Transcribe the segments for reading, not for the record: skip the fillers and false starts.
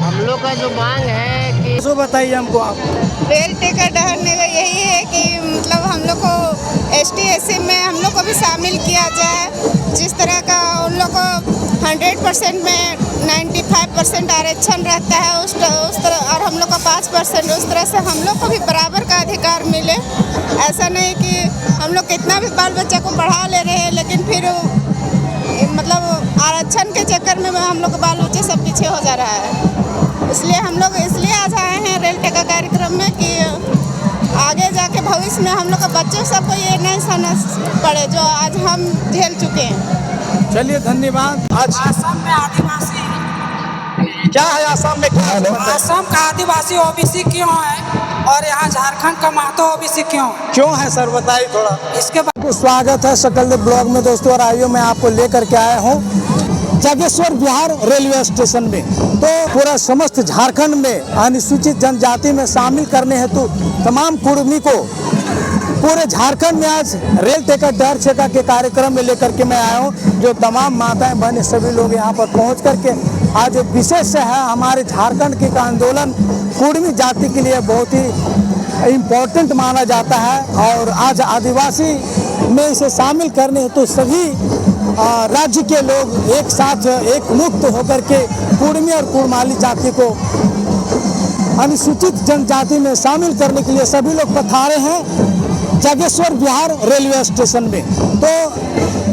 हम लोग का जो मांग है कि तो बताइए हमको आप। रेल टिकट ठहरने का यही है कि मतलब हम लोग को ST/SC में हम लोग को भी शामिल किया जाए। जिस तरह का उन लोग को 100% में 95% आरक्षण रहता है उस तरह, और हम लोग को 5%, उस तरह से हम लोग को भी बराबर का अधिकार मिले। ऐसा नहीं कि हम लोग कितना भी बाल बच्चा को पढ़ा ले रहे हैं लेकिन फिर मतलब आरक्षण के चक्कर में हम लोग के बाल बच्चे सब पीछे हो जा रहा है। इसलिए हम लोग आज आए हैं रेल टिकट कार्यक्रम में कि आगे जाके भविष्य में हम लोग के बच्चों सबको ये नहीं सहना पड़े जो आज हम झेल चुके हैं। चलिए धन्यवाद। आज आसाम में आदिवासी, क्या है आसाम में, क्या है? आसाम का आदिवासी OBC क्यों है और यहाँ झारखंड का महतो OBC क्यों है सर, बताइए थोड़ा इसके बाद। आपको स्वागत है सकल ब्लॉग में दोस्तों। और आइए मैं आपको लेकर के आया हूँ जागेश्वर बिहार रेलवे स्टेशन में। तो पूरा समस्त झारखंड में अनुसूचित जनजाति में शामिल करने हेतु तमाम कुर्मी को पूरे झारखंड में आज रेल टिकट दर छेका के कार्यक्रम में लेकर के मैं आया हूँ। जो तमाम माताएं बहनें सभी लोग यहाँ पर पहुँच करके आज विशेष है हमारे झारखंड के आंदोलन कुर्मी जाति के लिए बहुत ही इम्पोर्टेंट माना जाता है। और आज आदिवासी में इसे शामिल करने हेतु सभी राज्य के लोग एक साथ एक मुक्त होकर के कुर्मी और कुड़माली जाति को अनुसूचित जनजाति में शामिल करने के लिए सभी लोग पधारे हैं जागेश्वर बिहार रेलवे स्टेशन में। तो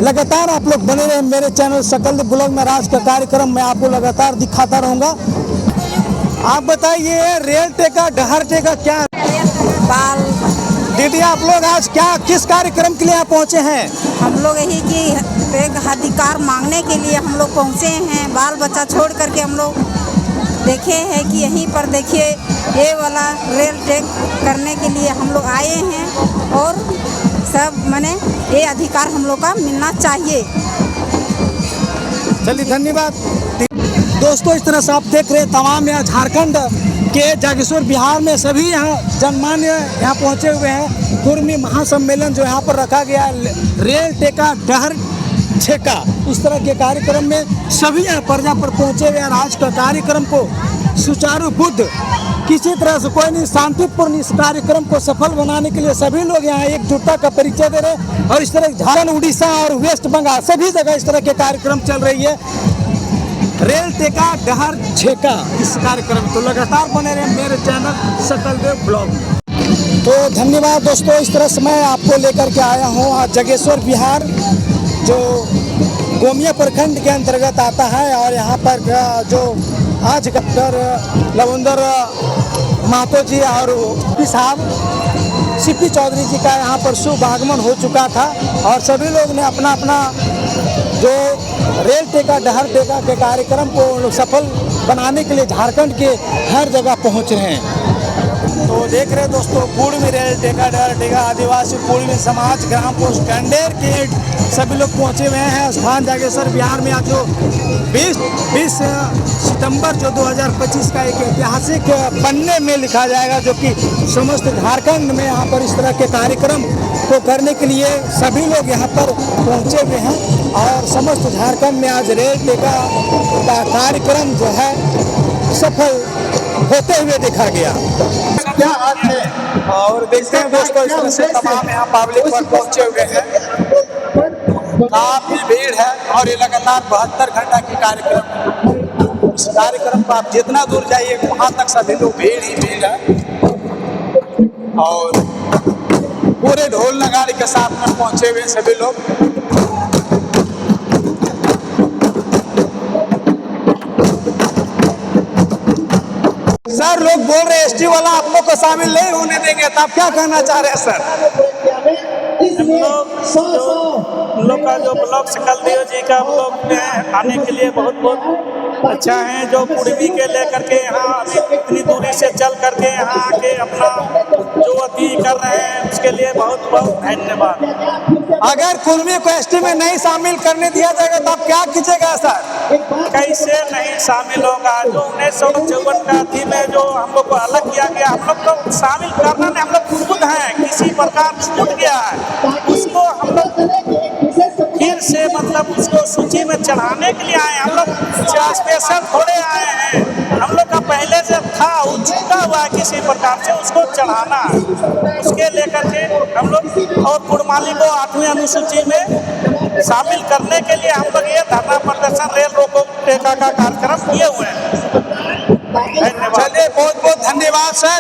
लगातार आप लोग बने रहे मेरे चैनल सकल ब्लॉग में। आज का कार्यक्रम मैं आपको लगातार दिखाता रहूँगा। आप बताइए रेल टेका डहर टेका क्या बाल दीदी, आप लोग आज क्या किस कार्यक्रम के लिए यहाँ पहुँचे हैं? हम लोग यही कि एक अधिकार मांगने के लिए हम लोग पहुँचे हैं। बाल बच्चा छोड़ करके हम लोग देखे हैं कि यहीं पर देखिए ये वाला रेल टेक करने के लिए हम लोग आए हैं और सब माने ये अधिकार हम लोग का मिलना चाहिए। चलिए धन्यवाद दोस्तों। इस तरह से आप देख रहे तमाम यहाँ झारखंड के जागेश्वर बिहार में सभी यहाँ जनमान्य यहाँ पहुँचे हुए हैं। कुर्मी महासम्मेलन जो यहाँ पर रखा गया है रेल टेका डहर छेका, इस तरह के कार्यक्रम में सभी यहाँ पर्जा पर पहुँचे हुए हैं। आज का कार्यक्रम को सुचारू बुद्ध किसी तरह से कोई नहीं शांतिपूर्ण इस कार्यक्रम को सफल बनाने के लिए सभी लोग यहाँ एकजुटता का परिचय दे रहे हैं। और इस तरह झारखंड, उड़ीसा और वेस्ट बंगाल सभी जगह इस तरह के कार्यक्रम चल रही है रेल टेका डहर छेका इस कार्यक्रम। तो लगातार बने रहे मेरे चैनल सकल देव ब्लॉग। तो धन्यवाद दोस्तों। इस तरह से मैं आपको लेकर के आया हूँ आज जागेश्वर बिहार जो गोमिया प्रखंड के अंतर्गत आता है। और यहाँ पर जो आज डॉक्टर लवंदर महतो जी और साहब CP चौधरी जी का यहाँ पर शुभ आगमन हो चुका था। और सभी लोग ने अपना अपना जो रेल टेका डहर टेका के कार्यक्रम को सफल बनाने के लिए झारखंड के हर जगह पहुँच रहे हैं। तो देख रहे दोस्तों कुर्मी रेल टेका डहर टेका आदिवासी कुर्मी समाज ग्राम पोस्ट कंडेर के सभी लोग पहुँचे हुए हैं स्थान जागेश्वर बिहार में। आज जो 20 सितंबर जो 2025 का एक ऐतिहासिक पन्ने में लिखा जाएगा जो कि समस्त झारखंड में यहाँ पर इस तरह के कार्यक्रम को करने के लिए सभी लोग यहाँ पर पहुँचे हुए हैं। और समस्त झारखंड में आज रेल टेका का कार्यक्रम जो है सफल होते हुए देखा गया। क्या बात है। और देखते हैं दोस्तों इस तरह से तमाम यहाँ पब्लिक पर पहुँचे हुए हैं, काफी भीड़ है। और ये लगातार 72 घंटा की कार्यक्रम, इस कार्यक्रम को आप जितना दूर जाइए वहाँ तक सभी लोग भीड़ ही भीड़ है। और पूरे ढोल नगाड़े के साथ में पहुँचे हुए सभी लोग। सर लोग बोल रहे ST वाला आप लोग को शामिल नहीं होने देंगे, तो आप क्या कहना चाह रहे हैं सर? हम लोग का जो ब्लॉक सकल देव जी का ब्लॉक में आने के लिए बहुत बहुत अच्छा है। जो कुर्मी के लेकर के यहाँ इतनी दूरी से चल करके यहाँ आके अपना जो अति कर रहे हैं उसके लिए बहुत बहुत धन्यवाद। अगर कुर्मी को ST में नहीं शामिल करने दिया जाएगा तो आप क्या कीजिएगा सर? कैसे नहीं शामिल होगा? जो 1954 का थी में जो हम लोग को अलग किया गया, हम लोग को शामिल करना नहीं, हम लोग खुद हैं किसी प्रकार छूट गया है उसको हम लोग फिर से मतलब उसको सूची में चढ़ाने के लिए आए। हम लोग स्पेशल थोड़े आए हैं, हम लोग का प्रकार से उसको चढ़ाना है। उसके लेकर के हम लोग और कुड़माली को 8वीं अनुसूची में शामिल करने के लिए हम लोग ये धरना प्रदर्शन रेल रोको टेका का कार्यक्रम किए हुए हैं। धन्यवाद। चलिए बहुत बहुत धन्यवाद सर,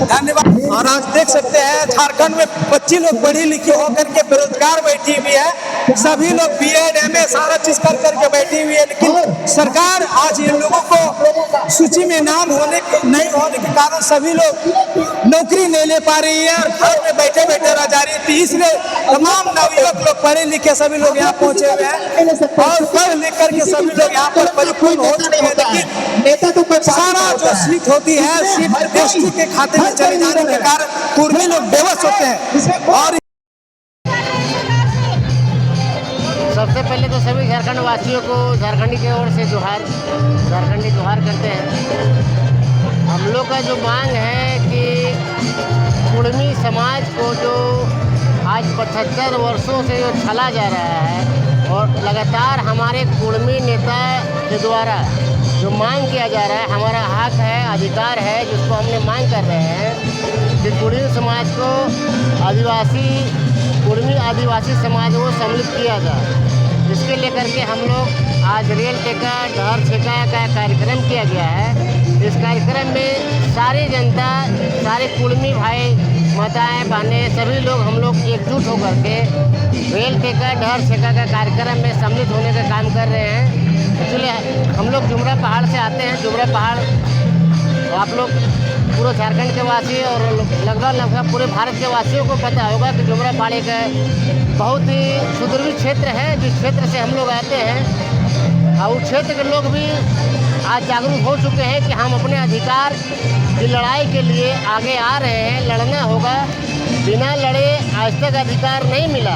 धन्यवाद। और आज देख सकते हैं झारखंड में बच्ची लोग पढ़ी लिखी होकर के बेरोजगार बैठी हुई है। सभी लोग बीएड एमए सारा चीज कर करके बैठी हुई है, लेकिन सरकार आज इन लोगों को सूची में नाम नहीं होने के कारण सभी लोग नौकरी नहीं ले पा रही है और घर में बैठे बैठे रह जा रही है। इसलिए तमाम नवयुवक लोग पढ़े लिखे सभी लोग यहाँ पहुंचे हुए हैं और पढ़ लिख करके सभी लोग यहाँ पर परिपूर्ण हो चुके हैं। लेकिन सारा जो सीट होती है सीट एसटी के खाते में चले जाने के कारण कुर्मी लोग बेबस होते हैं। और सबसे पहले तो सभी झारखंड वासियों को झारखंडी की ओर से झारखंडी जोहार करते हैं। हम लोग का जो मांग है कि कुर्मी समाज को जो आज 75 वर्षों से जो छला जा रहा है और लगातार हमारे कुर्मी नेता के द्वारा जो मांग किया जा रहा है, हमारा हक है, अधिकार है, जिसको हमने मांग कर रहे हैं कि कुर्मी समाज को कुर्मी आदिवासी समाज को सम्मिलित किया जाए। इसके लेकर के हम लोग आज रेल टेका डहर छेका का कार्यक्रम किया गया है। इस कार्यक्रम में सारी जनता, सारे कुर्मी भाई माताएँ बहनें सभी लोग हम लोग एकजुट होकर के रेल टेका डहर छेका का कार्यक्रम में सम्मिलित होने का काम कर रहे हैं। एक्चुअली हम लोग जुमरा पहाड़ से आते हैं। जुमरा पहाड़ तो आप लोग पूरे झारखंड के वासी और लगभग पूरे भारत के वासियों को पता होगा कि जुमरा पहाड़ एक बहुत ही सुदूरवर्ती क्षेत्र है, जिस क्षेत्र से हम लोग आते हैं। और उस क्षेत्र के लोग भी आज जागरूक हो चुके हैं कि हम अपने अधिकार की लड़ाई के लिए आगे आ रहे हैं, लड़ना होगा। बिना लड़े आज तक अधिकार नहीं मिला।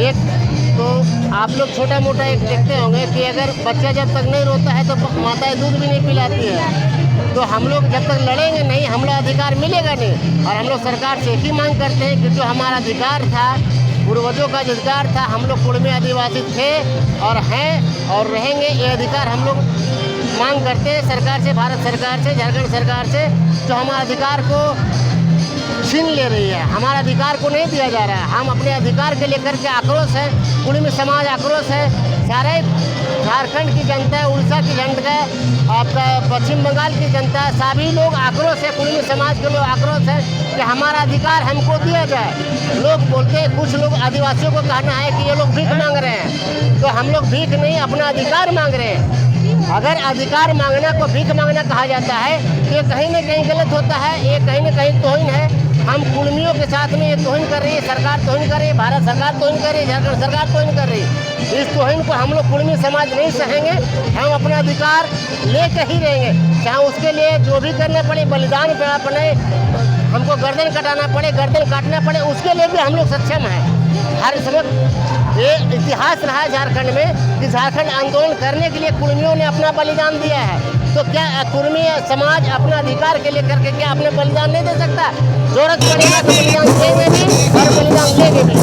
एक तो आप लोग छोटा मोटा एक देखते होंगे कि अगर बच्चा जब तक नहीं रोता है तो माताएं दूध भी नहीं पिलाती है। तो हम लोग जब तक लड़ेंगे नहीं, हम लोग अधिकार मिलेगा नहीं। और हम लोग सरकार से एक ही मांग करते हैं कि जो हमारा अधिकार था, पूर्वजों का अधिकार था, हम लोग कुर्मी आदिवासी थे और हैं और रहेंगे, ये अधिकार हम लोग मांग करते हैं सरकार से, भारत सरकार से, झारखंड सरकार से, जो हमारे अधिकार को छीन ले रही है। हमारा अधिकार को नहीं दिया जा रहा है। हम अपने अधिकार के लेकर के आक्रोश है, कुर्मी समाज आक्रोश है। सारे झारखंड की जनता, उड़ीसा की जनता, आपका पश्चिम बंगाल की जनता, सभी लोग आक्रोश है। कुर्मी समाज के लोग आक्रोश है कि हमारा अधिकार हमको दिया जाए। लोग बोलते हैं, कुछ लोग आदिवासियों को कहना है कि ये लोग भीख मांग रहे हैं, तो हम लोग भीख नहीं, अपना अधिकार मांग रहे हैं। अगर अधिकार मांगना को भीख मांगना कहा जाता है तो ये कहीं न कहीं गलत होता है, ये कहीं न कहीं तौहीन है। हम कुर्मियों के साथ में ये तौहीन कर रही है, सरकार तौहीन कर रही है, भारत सरकार तौहीन कर रही है, झारखंड सरकार तौहीन कर रही है। इस तौहीन को हम लोग कुर्मी समाज नहीं सहेंगे। हम अपना अधिकार लेकर ही रहेंगे, चाहे उसके लिए जो भी करना पड़े, बलिदान करना पड़े, हमको गर्दन कटाना पड़े, गर्दन काटना पड़े, उसके लिए भी हम लोग सक्षम हैं। हर समय ये इतिहास रहा है झारखंड में कि झारखंड आंदोलन करने के लिए कुर्मियों ने अपना बलिदान दिया है। तो क्या कुर्मी समाज अपना अधिकार के लेकर के क्या अपने बलिदान नहीं दे सकता? जरूरत पड़ेगा तो बलिदान देंगे भी और बलिदान लेंगे भी।